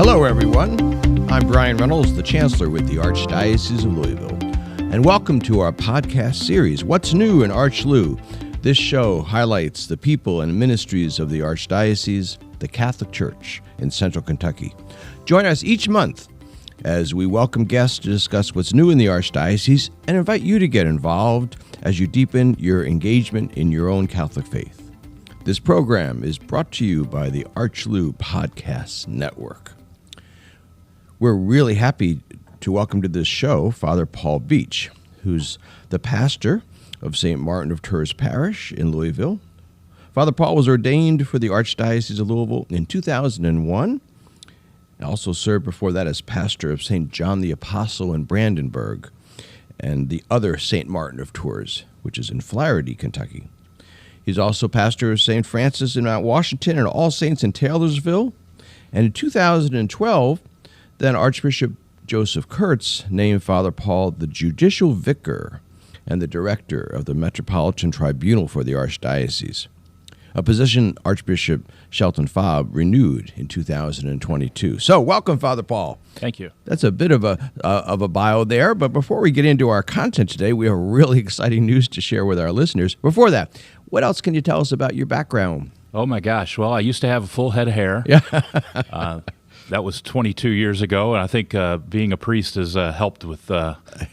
Hello, everyone. I'm Brian Reynolds, the Chancellor with the Archdiocese of Louisville, and welcome to our podcast series, What's New in ArchLou? This show highlights the people and ministries of the Archdiocese, the Catholic Church in Central Kentucky. Join us each month as we welcome guests to discuss what's new in the Archdiocese and invite you to get involved as you deepen your engagement in your own Catholic faith. This program is brought to you by the ArchLou Podcast Network. We're really happy to welcome to this show Father Paul Beach, who's the pastor of St. Martin of Tours Parish in Louisville. Father Paul was ordained for the Archdiocese of Louisville in 2001, and also served before that as pastor of St. John the Apostle in Brandenburg and the other St. Martin of Tours, which is in Flaherty, Kentucky. He's also pastor of St. Francis in Mount Washington and All Saints in Taylorsville. And in 2012, then Archbishop Joseph Kurtz named Father Paul the Judicial Vicar and the Director of the Metropolitan Tribunal for the Archdiocese, a position Archbishop Shelton renewed in 2022. So welcome, Father Paul. Thank you. That's a bit of a bio there, but before we get into our content today, we have really exciting news to share with our listeners. Before that, what else can you tell us about your background? Oh, my gosh. Well, I used to have a full head of hair. Yeah. That was 22 years ago, and I think being a priest has helped with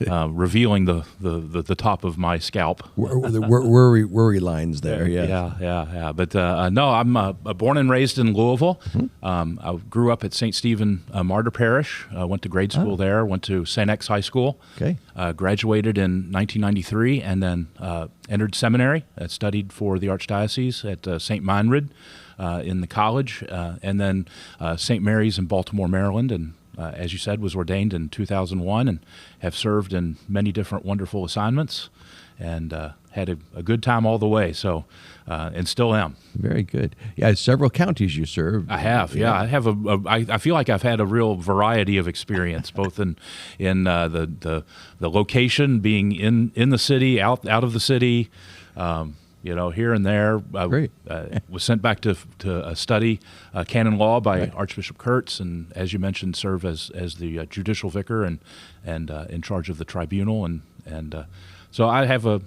revealing the top of my scalp. Worry lines there, Yeah. But no, I'm born and raised in Louisville. Mm-hmm. I grew up at St. Stephen Martyr Parish. Went to grade school there. Went to St. X High School. Okay. Graduated in 1993, and then entered seminary. Studied for the Archdiocese at St. Meinrad. In the college, and then St. Mary's in Baltimore, Maryland, and as you said, was ordained in 2001 and have served in many different wonderful assignments and had a good time all the way, so and still am. Very good. Yeah, several counties you served. I have, yeah. I have I feel like I've had a real variety of experience, both in the location, being in the city, out of the city, here and there. Great. Was sent back to study canon law by Archbishop Kurtz, and as you mentioned, serve as the judicial vicar and in charge of the tribunal, and so I have a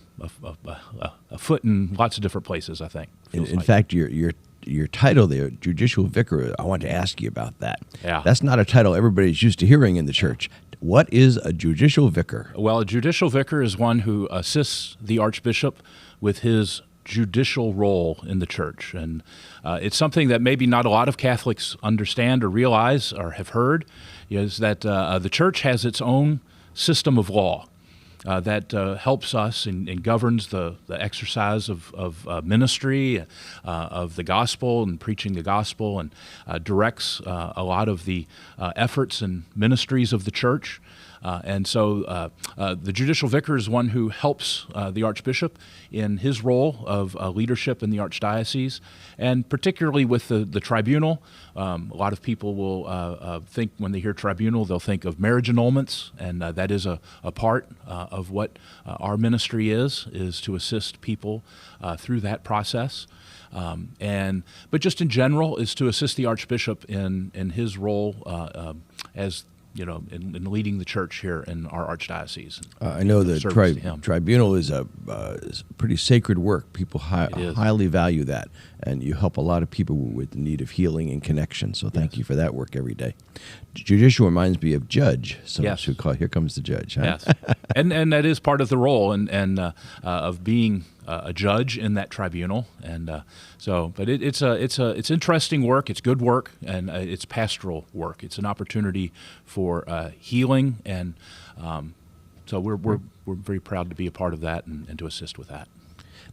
foot in lots of different places, I think. In fact, your title there, judicial vicar, I want to ask you about that. Yeah. That's not a title everybody's used to hearing in the church. What is a judicial vicar? Well, a judicial vicar is one who assists the archbishop with his judicial role in the church. And it's something that maybe not a lot of Catholics understand or realize or have heard, is that the church has its own system of law that helps us and governs the exercise of ministry, of the gospel and preaching the gospel, and directs a lot of the efforts and ministries of the church. And so the judicial vicar is one who helps the archbishop in his role of leadership in the archdiocese, and particularly with the tribunal. A lot of people will think, when they hear tribunal, they'll think of marriage annulments, and that is a part of what our ministry is to assist people through that process. But just in general is to assist the archbishop in his role as in leading the church here in our archdiocese. I know the tribunal is a pretty sacred work. People highly value that, and you help a lot of people with the need of healing and connection. So thank you for that work every day. Judicial reminds me of judge. So yes. Who call, here comes the judge. Huh? Yes, and that is part of the role and of being a judge in that tribunal, and but it's interesting work. It's good work, and it's pastoral work. It's an opportunity for healing, and so we're very proud to be a part of that and to assist with that.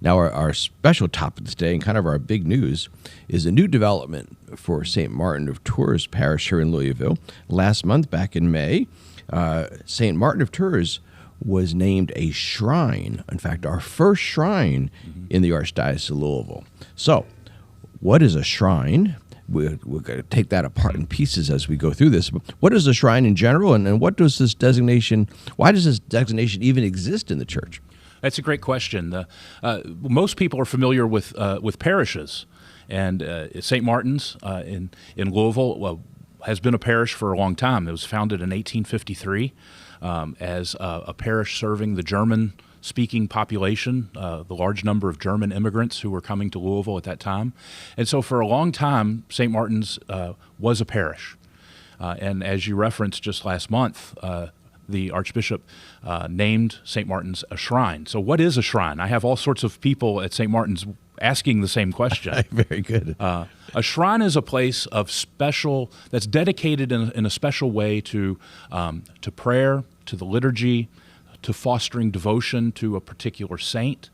Now, our special topic today, and kind of our big news, is a new development for St. Martin of Tours Parish here in Louisville. Last month, back in May, St. Martin of Tours was named a shrine. In fact, our first shrine in the Archdiocese of Louisville. So, what is a shrine? We're going to take that apart in pieces as we go through this. What is a shrine in general, and what does this designation? Why does this designation even exist in the church? That's a great question. Most people are familiar with parishes, and St. Martin's in Louisville. Well, has been a parish for a long time. It was founded in 1853 as a parish serving the German-speaking population, the large number of German immigrants who were coming to Louisville at that time. And so for a long time, St. Martin's was a parish. And as you referenced just last month, the Archbishop named St. Martin's a shrine. So what is a shrine? I have all sorts of people at St. Martin's asking the same question. Very good. A shrine is a place of special, that's dedicated in a special way to prayer, to the liturgy, to fostering devotion to a particular saint.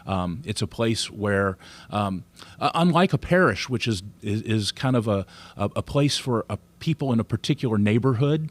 It's a place where, unlike a parish, which is kind of a place for people in a particular neighborhood,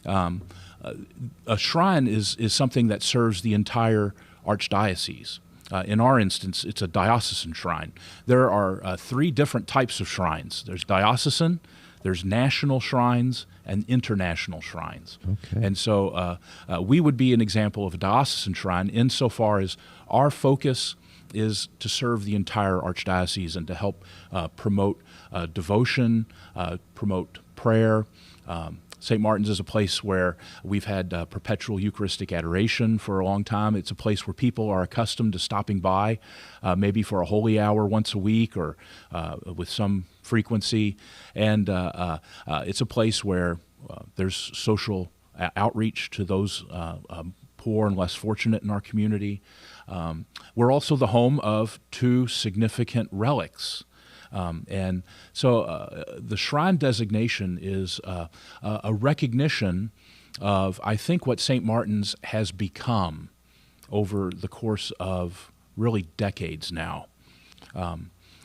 a shrine is something that serves the entire archdiocese. In our instance, it's a diocesan shrine. There are 3 different types of shrines. There's diocesan, there's national shrines, and international shrines. Okay. And so we would be an example of a diocesan shrine insofar as our focus is to serve the entire archdiocese and to help promote devotion, promote prayer. St. Martin's is a place where we've had perpetual Eucharistic adoration for a long time. It's a place where people are accustomed to stopping by, maybe for a holy hour once a week or with some frequency. And it's a place where there's social outreach to those poor and less fortunate in our community. We're also the home of 2 significant relics. And so the shrine designation is a recognition of, I think, what St. Martin's has become over the course of really decades now.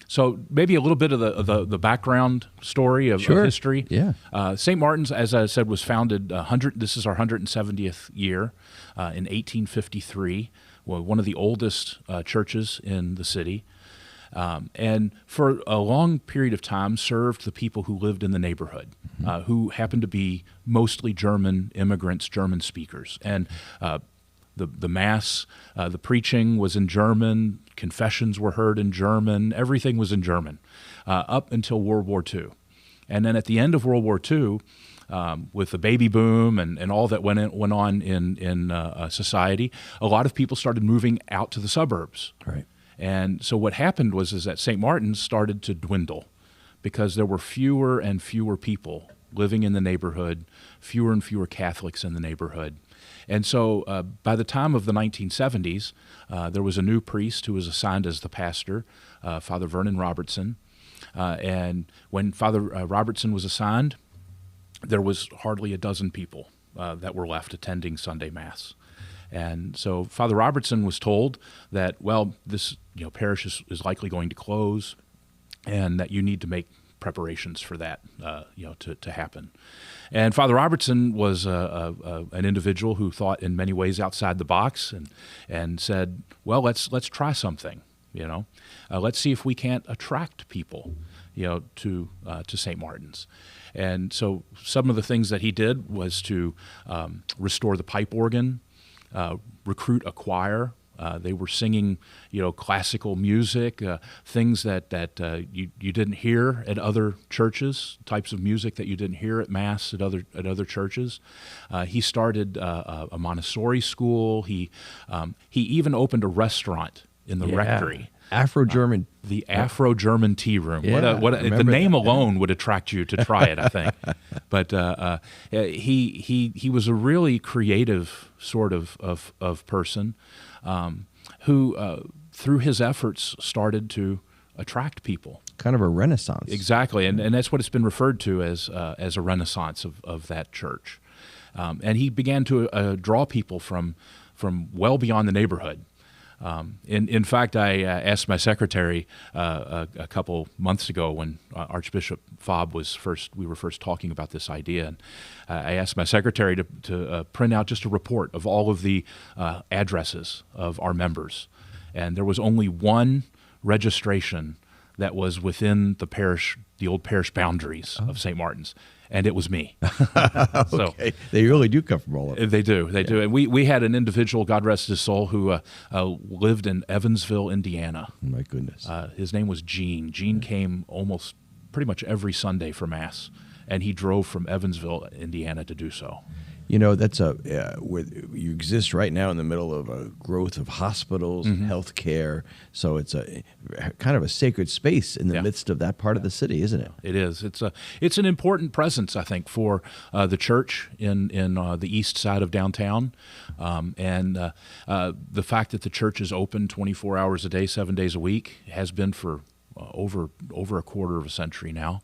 So maybe a little bit of the background story of history. Yeah. St. Martin's, as I said, was founded, this is our 170th year, in 1853, one of the oldest churches in the city. And for a long period of time served the people who lived in the neighborhood, who happened to be mostly German immigrants, German speakers. And the Mass, the preaching was in German, confessions were heard in German, everything was in German, up until World War II. And then at the end of World War II, with the baby boom and all that went on in society, a lot of people started moving out to the suburbs. Right. And so what happened was that St. Martin's started to dwindle because there were fewer and fewer people living in the neighborhood, fewer and fewer Catholics in the neighborhood. And so by the time of the 1970s, there was a new priest who was assigned as the pastor, Father Vernon Robertson. And when Father Robertson was assigned, there was hardly a dozen people that were left attending Sunday Mass. And so Father Robertson was told that, well, this parish is likely going to close, and that you need to make preparations for that, to happen. And Father Robertson was an individual who thought in many ways outside the box, and said, well, let's try something. Let's see if we can't attract people, to St. Martin's. And so some of the things that he did was to restore the pipe organ. Recruit a choir. They were singing, classical music, things that you didn't hear at other churches, types of music that you didn't hear at Mass at other churches. He started a Montessori school. He even opened a restaurant in the rectory. Afro-German. The Afro-German Tea Room. Yeah, The name alone would attract you to try it, I think. But he was a really creative sort of person who, through his efforts, started to attract people. Kind of a renaissance. Exactly, and that's what it's been referred to as a renaissance of that church. And he began to draw people from well beyond the neighborhood. In fact, I asked my secretary a couple months ago when Archbishop Fobb we were first talking about this idea, and I asked my secretary to print out just a report of all of the addresses of our members, and there was only one registration that was within the old parish boundaries of St. Martin's. And it was me. Okay. They really do come from all over. They do. And we had an individual, God rest his soul, who lived in Evansville, Indiana. Oh, my goodness. His name was Gene. Gene came pretty much every Sunday for Mass. and he drove from Evansville, Indiana, to do so. You know, that's where you exist right now in the middle of a growth of hospitals and healthcare. So it's a kind of a sacred space in the midst of that part of the city, isn't it? It is. It's an important presence, I think, for the church in the east side of downtown, and the fact that the church is open 24 hours a day, 7 days a week, has been for over a quarter of a century now.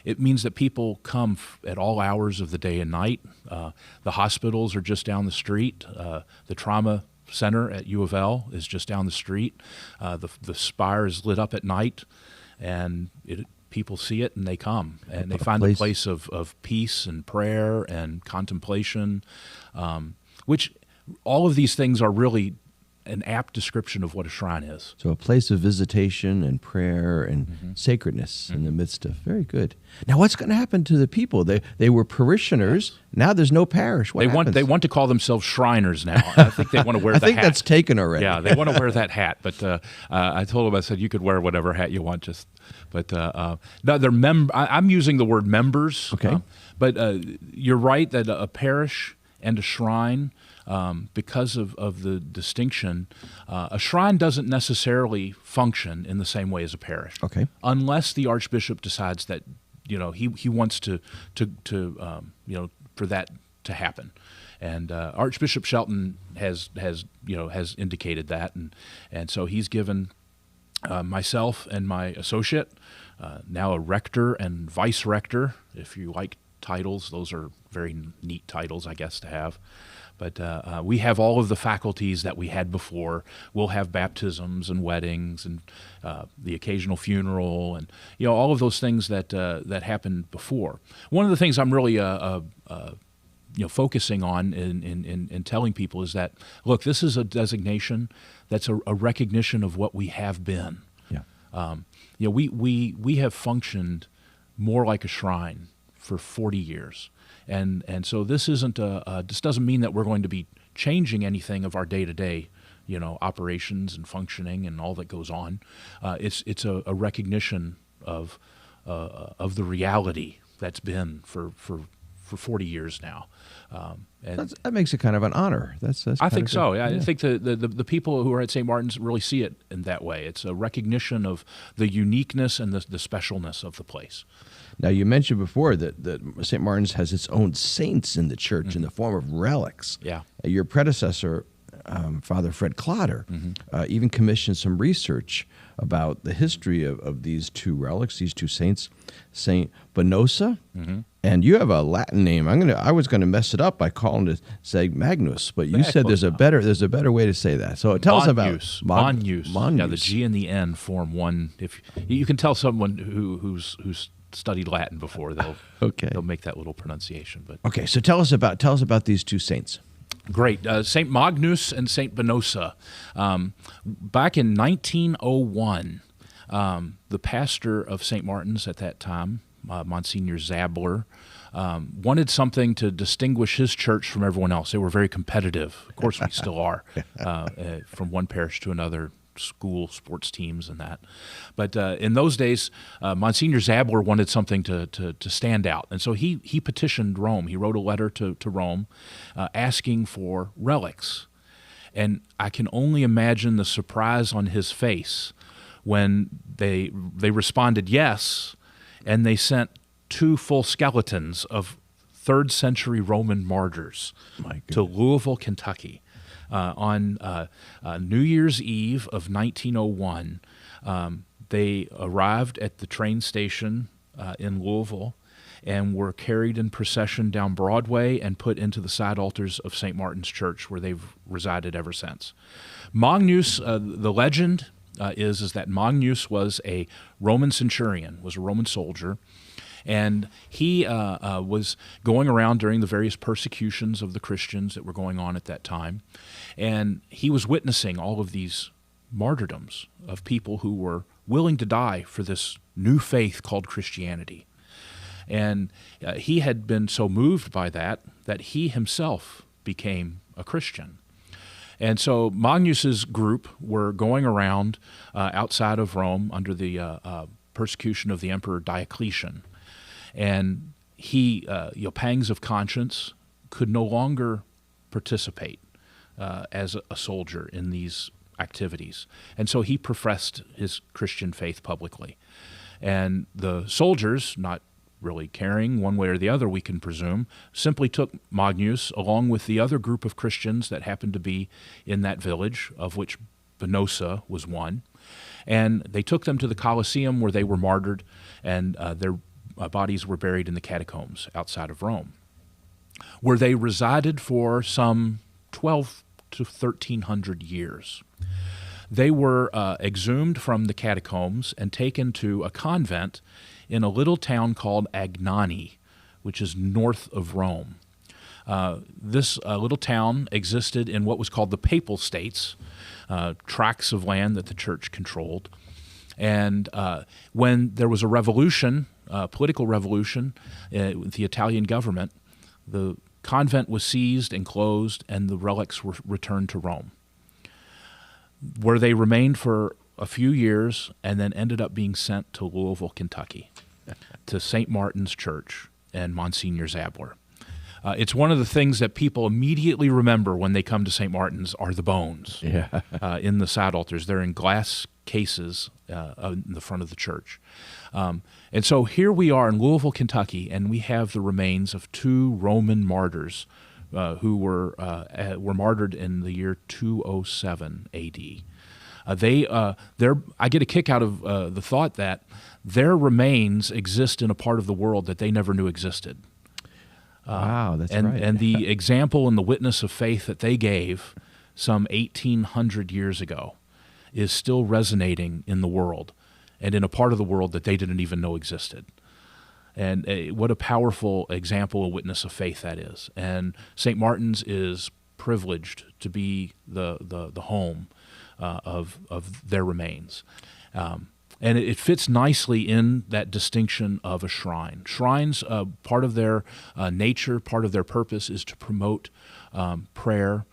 It means that people come at all hours of the day and night. The hospitals are just down the street. The trauma center at U of L is just down the street. The spire is lit up at night, and people see it and they come, and they find a place of peace and prayer and contemplation, which all of these things are really an apt description of what a shrine is. So a place of visitation and prayer and sacredness in the midst of. Very good. Now, what's going to happen to the people? They were parishioners. Now there's no parish. What happens? They want to call themselves Shriners now. I think they want to wear the hat. I think that's taken already. Yeah, they want to wear that hat. But I told them, I said, you could wear whatever hat you want. But no, they're I'm using the word members. Okay. But you're right that a parish and a shrine, because of the distinction, a shrine doesn't necessarily function in the same way as a parish. Okay. Unless the Archbishop decides that he wants to for that to happen, and Archbishop Shelton has indicated that, and so he's given myself and my associate, now a rector and vice rector, if you like titles. Those are very neat titles, I guess, to have. But we have all of the faculties that we had before. We'll have baptisms and weddings and the occasional funeral, and all of those things that happened before. One of the things I'm really focusing on in telling people is that, look, this is a designation that's a recognition of what we have been. Yeah. We have functioned more like a shrine for 40 years. And so this isn't this doesn't mean that we're going to be changing anything of our day-to-day, operations and functioning and all that goes on. It's a recognition of the reality that's been for 40 years now. And that makes it kind of an honor. That's I think so. Yeah. I think the people who are at St. Martin's really see it in that way. It's a recognition of the uniqueness and the specialness of the place. Now, you mentioned before that St. Martin's has its own saints in the church in the form of relics. Yeah. Your predecessor, Father Fred Clotter, even commissioned some research about the history of these two relics, these two saints, Saint Bonosa, and you have a Latin name. I was gonna mess it up by calling it Saint Magnus, but you said there's a better way to say that. So tell us about Magnus. Yeah, the G and the N form one. If you can tell someone who's studied Latin before, they'll make that little pronunciation. But okay, so tell us about these two saints. Great. St. Magnus and St. Bonosa. Back in 1901, the pastor of St. Martin's at that time, Monsignor Zabler, wanted something to distinguish his church from everyone else. They were very competitive. Of course, we still are, from one parish to another, school sports teams and that. But in those days, Monsignor Zabler wanted something to stand out. And so he petitioned Rome. He wrote a letter to Rome asking for relics. And I can only imagine the surprise on his face when they responded yes, and they sent 2 full skeletons of 3rd century Roman martyrs to Louisville, Kentucky. On New Year's Eve of 1901, they arrived at the train station in Louisville and were carried in procession down Broadway and put into the side altars of St. Martin's Church, where they've resided ever since. Magnus, the legend is that Magnus was a Roman centurion, was a Roman soldier, and he was going around during the various persecutions of the Christians that were going on at that time, and he was witnessing all of these martyrdoms of people who were willing to die for this new faith called Christianity. And he had been so moved by that he himself became a Christian. And so Magnus's group were going around outside of Rome under the persecution of the Emperor Diocletian. And he, pangs of conscience, could no longer participate as a soldier in these activities. And so he professed his Christian faith publicly. And the soldiers, not really caring one way or the other, we can presume, simply took Magnus along with the other group of Christians that happened to be in that village, of which Venosa was one, and they took them to the Colosseum where they were martyred, and their bodies were buried in the catacombs outside of Rome, where they resided for some 12 to 1,300 years. They were exhumed from the catacombs and taken to a convent in a little town called Agnani, which is north of Rome. This little town existed in what was called the Papal States, tracts of land that the church controlled. And when there was a revolution, political revolution with the Italian government, the convent was seized and closed, and the relics were returned to Rome, where they remained for a few years and then ended up being sent to Louisville, Kentucky, to St. Martin's Church and Monsignor Zabler. It's one of the things that people immediately remember when they come to St. Martin's are the bones in the side altars. They're in glass cases in the front of the church. And so here we are in Louisville, Kentucky, and we have the remains of two Roman martyrs who were martyred in the year 207 A.D. I get a kick out of the thought that their remains exist in a part of the world that they never knew existed. Wow, that's right. right. And the example and the witness of faith that they gave some 1,800 years ago is still resonating in the world, and in a part of the world that they didn't even know existed. And what a powerful example, a witness of faith that is. And St. Martin's is privileged to be the home of their remains. And it fits nicely in that distinction of a shrine. Shrines, part of their nature, part of their purpose is to promote prayer,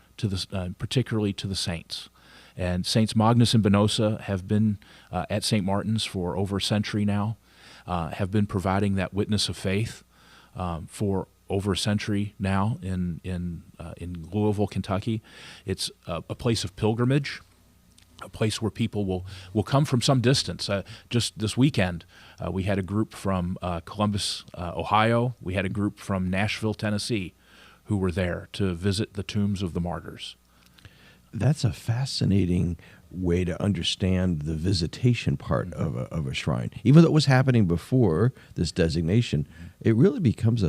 particularly to the saints. And Saints Magnus and Venosa have been at St. Martin's for over a century now, have been providing that witness of faith for over a century now in Louisville, Kentucky. It's a place of pilgrimage, a place where people will come from some distance. Just this weekend, we had a group from Columbus, Ohio. We had a group from Nashville, Tennessee, who were there to visit the tombs of the martyrs. That's a fascinating way to understand the visitation part of a shrine. Even though it was happening before this designation, it really becomes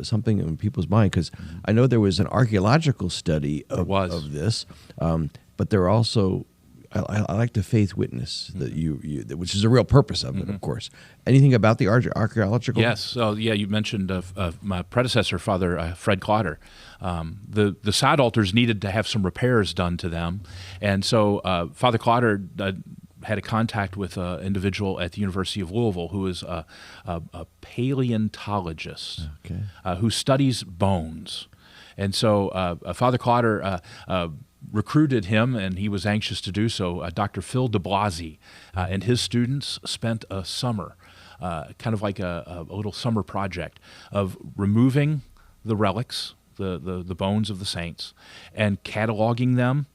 something in people's mind, because I know there was an archaeological study of this, but there are also, I like the faith witness that which is the real purpose of it, of course. Anything about the archaeological? Yes. So you mentioned my predecessor, Father Fred Clotter. The side altars needed to have some repairs done to them, and so Father Clotter had a contact with an individual at the University of Louisville who is a paleontologist who studies bones, and so Father Clotter recruited him, and he was anxious to do so. Dr. Phil de Blasi and his students spent a summer, kind of like a little summer project of removing the relics, the bones of the saints, and cataloging them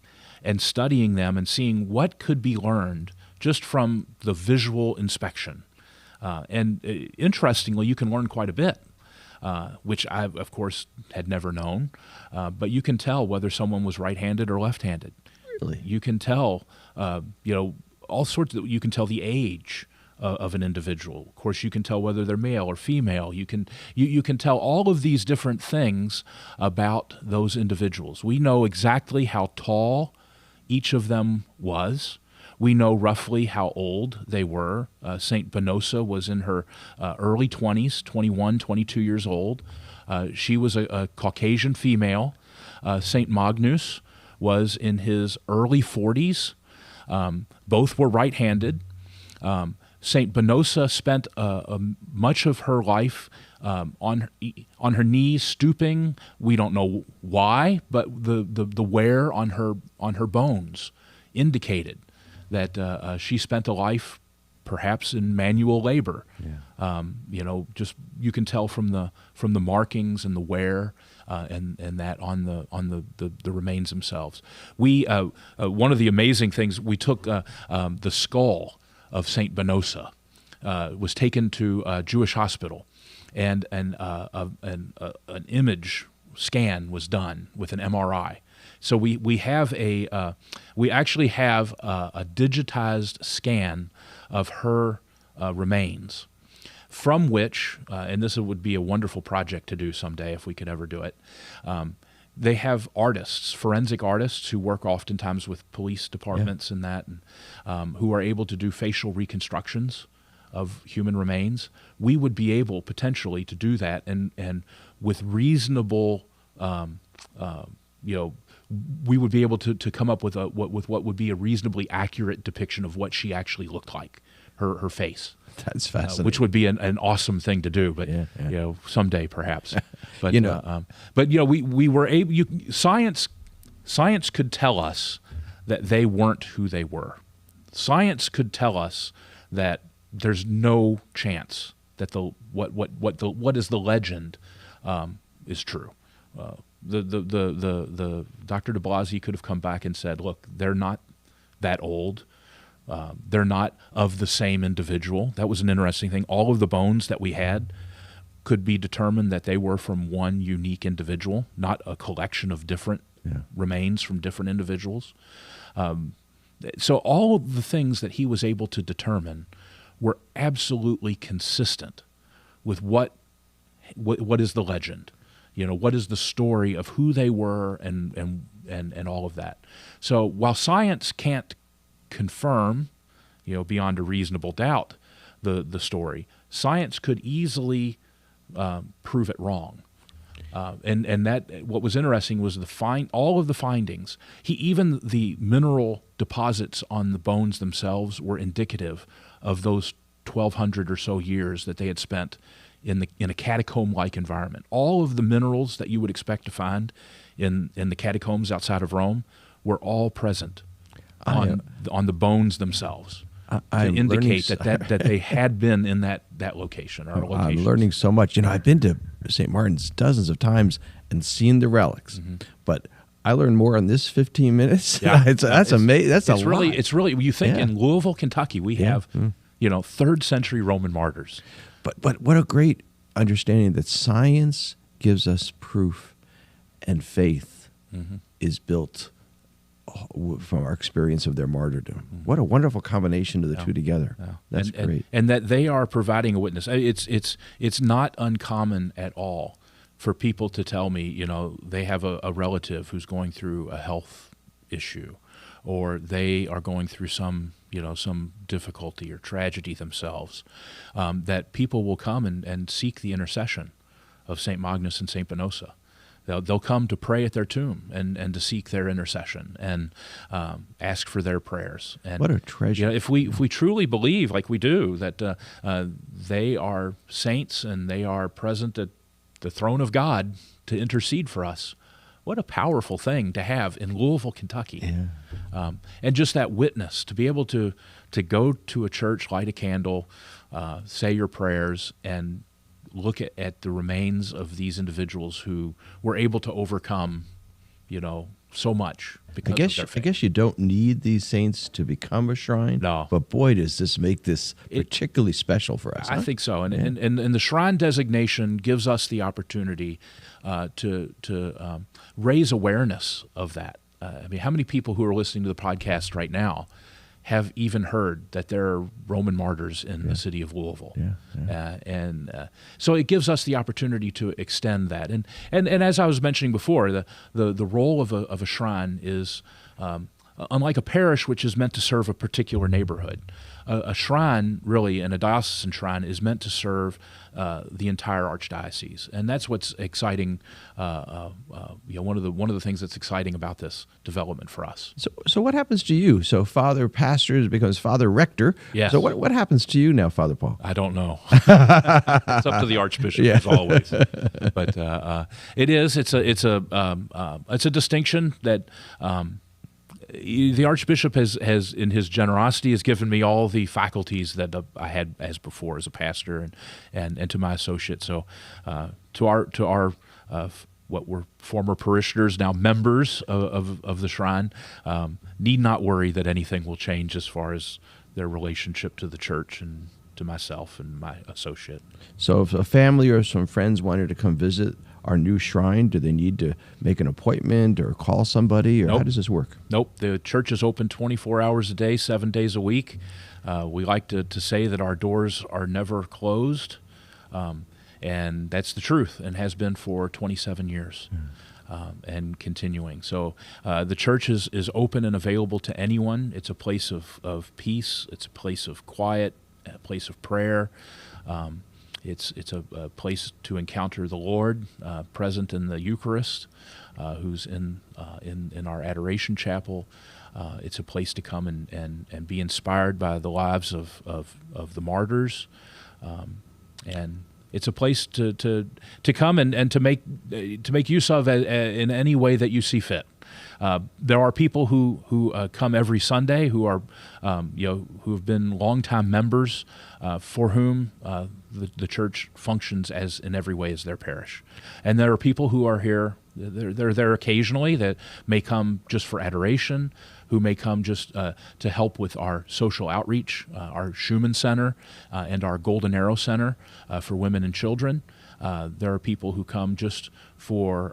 and studying them and seeing what could be learned just from the visual inspection. And interestingly, you can learn quite a bit. Which I, of course, had never known. But you can tell whether someone was right-handed or left-handed. Really? You can tell, all sorts of, you can tell the age of an individual. Of course, you can tell whether they're male or female. You can tell all of these different things about those individuals. We know exactly how tall each of them was. We know roughly how old they were. St. Venosa was in her early 20s, 21, 22 years old. She was a Caucasian female. St. Magnus was in his early 40s. Both were right-handed. St. Venosa spent much of her life on her knees, stooping. We don't know why, but the wear on her bones indicated that she spent a life perhaps in manual labor. Yeah. Just you can tell from the markings and the wear and that on the remains themselves. We one of the amazing things, we took the skull of Saint Benosa, was taken to a Jewish hospital, and an image scan was done with an MRI. So we actually have a digitized scan of her remains, from which, and this would be a wonderful project to do someday if we could ever do it. They have artists, forensic artists, who work oftentimes with police departments and that, and who are able to do facial reconstructions of human remains. We would be able potentially to do that, and with reasonable, we would be able to come up with what would be a reasonably accurate depiction of what she actually looked like, her face. That's fascinating. Which would be an awesome thing to do, but someday perhaps. But we were able. Science could tell us that they weren't who they were. Science could tell us that there's no chance that what is the legend is true. The Dr. de Blasi could have come back and said, look, they're not that old. They're not of the same individual. That was an interesting thing. All of the bones that we had could be determined that they were from one unique individual, not a collection of different remains from different individuals. So all of the things that he was able to determine were absolutely consistent with what is the legend. What is the story of who they were and all of that. So while science can't confirm, beyond a reasonable doubt, the story, science could easily prove it wrong. And that what was interesting was all of the findings. Even the mineral deposits on the bones themselves were indicative of those 1,200 or so years that they had spent in a catacomb-like environment. All of the minerals that you would expect to find in the catacombs outside of Rome were all present on the bones themselves to indicate that they had been in that location or location. I'm learning so much. I've been to St. Martin's dozens of times and seen the relics, but I learned more in this 15 minutes. Yeah. That's amazing. That's a really, lot. It's really, you think in Louisville, Kentucky, we have 3rd century Roman martyrs. But what a great understanding that science gives us proof and faith is built from our experience of their martyrdom. What a wonderful combination of the two together. Yeah. That's great. And that they are providing a witness. It's not uncommon at all for people to tell me, they have a relative who's going through a health issue, or they are going through some difficulty or tragedy themselves, that people will come and seek the intercession of St. Magnus and St. Benosa. They'll come to pray at their tomb and to seek their intercession and ask for their prayers. And, what a treasure! If we truly believe, like we do, that they are saints and they are present at the throne of God to intercede for us, what a powerful thing to have in Louisville, Kentucky. Yeah. And just that witness, to be able to go to a church, light a candle, say your prayers, and look at the remains of these individuals who were able to overcome, so much because of their faith. I guess you don't need these saints to become a shrine. No. But boy, does this make this particularly special for us. I think so. And the shrine designation gives us the opportunity to raise awareness of that. How many people who are listening to the podcast right now have even heard that there are Roman martyrs in the city of Louisville? So it gives us the opportunity to extend that. And as I was mentioning before, the role of a shrine is, unlike a parish, which is meant to serve a particular neighborhood, a shrine, really, and a diocesan shrine is meant to serve the entire archdiocese, and that's what's exciting. One of the things that's exciting about this development for us. So what happens to you? So Father Pastor becomes Father Rector. Yes. So what happens to you now, Father Paul? I don't know. It's up to the Archbishop as always. But it's a distinction that the Archbishop has, in his generosity, has given me all the faculties that I had as before as a pastor, and to my associate. So to our what were former parishioners, now members of the shrine, need not worry that anything will change as far as their relationship to the church and to myself and my associate. So if a family or some friends wanted to come visit our new shrine, do they need to make an appointment or call somebody, or Nope. How does this work? Nope. The church is open 24 hours a day, 7 days a week. We like to say that our doors are never closed, and that's the truth, and has been for 27 years. And continuing. So the church is open and available to anyone. It's a place of peace. It's a place of quiet, a place of prayer. It's a place to encounter the Lord, present in the Eucharist, who's in our adoration chapel. It's a place to come and be inspired by the lives of the martyrs, and it's a place to come and to make use of in any way that you see fit. There are people who come every Sunday who are who have been longtime members, for whom the church functions as in every way as their parish, and there are people who are here. They're there occasionally that may come just for adoration, who may come just to help with our social outreach, our Schumann Center and our Golden Arrow Center for women and children. There are people who come just for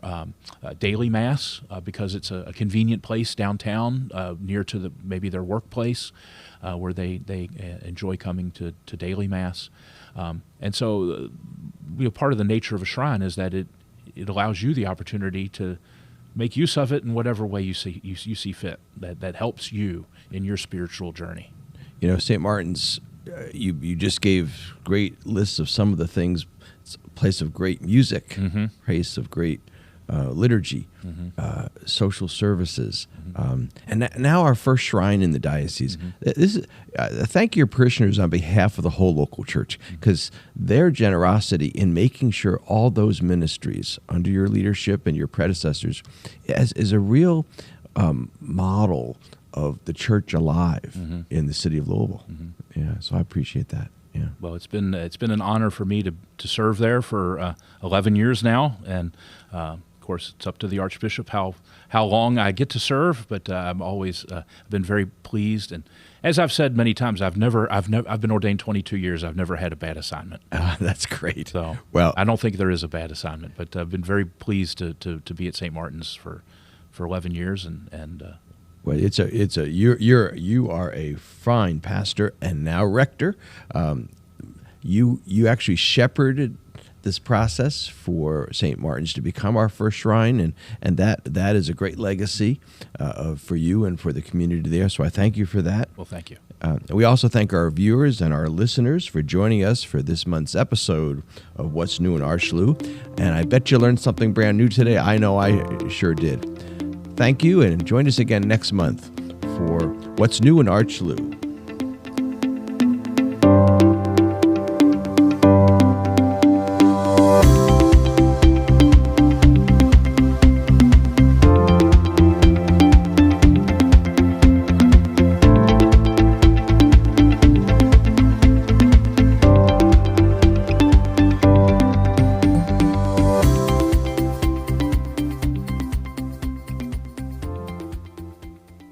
daily Mass because it's a convenient place downtown near to maybe their workplace where they enjoy coming to daily Mass. And so part of the nature of a shrine is that it allows you the opportunity to make use of it in whatever way you see fit that helps you in your spiritual journey. St. Martin's, you just gave great lists of some of the things. It's a place of great music, place of great liturgy, social services, and now our first shrine in the diocese. This is thank your parishioners on behalf of the whole local church, because their generosity in making sure all those ministries under your leadership and your predecessors is a real model of the church alive in the city of Louisville. Yeah, so I appreciate that. Yeah. Well, it's been an honor for me to serve there for 11 years now, and of course it's up to the Archbishop how long I get to serve. But I'm always been very pleased, and as I've said many times, I've been ordained 22 years. I've never had a bad assignment. That's great. So well, I don't think there is a bad assignment, but I've been very pleased to be at St. Martin's for 11 years, and well, you are a fine pastor and now rector. You actually shepherded this process for St. Martin's to become our first shrine, and that is a great legacy for you and for the community there. So I thank you for that. Well, thank you. We also thank our viewers and our listeners for joining us for this month's episode of What's New in ArchLou. And I bet you learned something brand new today. I know I sure did. Thank you, and join us again next month for What's New in ArchLou.